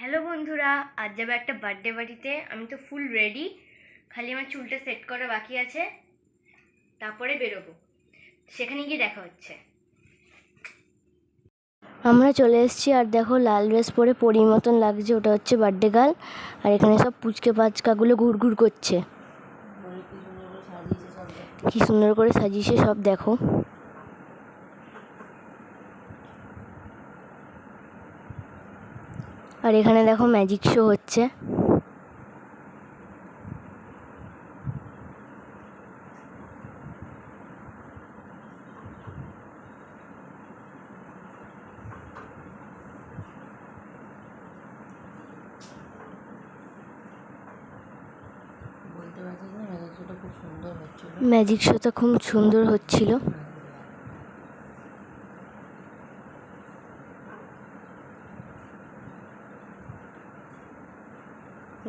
Hello বন্ধুরা, আজ যাবে একটা বার্থডে পার্টিতে। আমি তো ফুল রেডি, খালি আমার চুলটা সেট করা বাকি আছে, তারপরে বেরোবো। সেখানে গিয়ে দেখা হচ্ছে। আমরা চলে এসেছি, আর দেখো লাল ড্রেস পরে পরীর মতন লাগছে, ওটা হচ্ছে বার্থডে গার্ল। আর এখানে সব পুচকে পাচকাগুলো ঘুরঘুর করছে, কি সুন্দর করে সাজিয়েছে সব দেখো। আর এখানে দেখো ম্যাজিক শো হচ্ছে। ম্যাজিক শোটা খুব সুন্দর হচ্ছিল।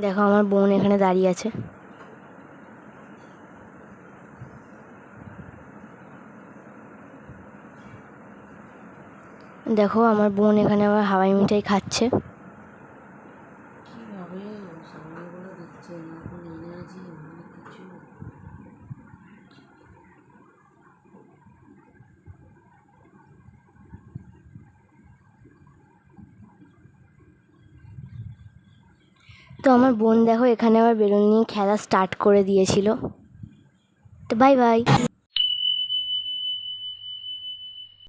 দেখো আমার বোন এখানে দাঁড়িয়ে আছে। দেখো আমার বোন এখানে আবার হাওয়াই মিঠাই খাচ্ছে। তো আমার বোন দেখো এখানে আবার বেলুন নিয়ে খেলা স্টার্ট করে দিয়েছিল। তো বাই বাই।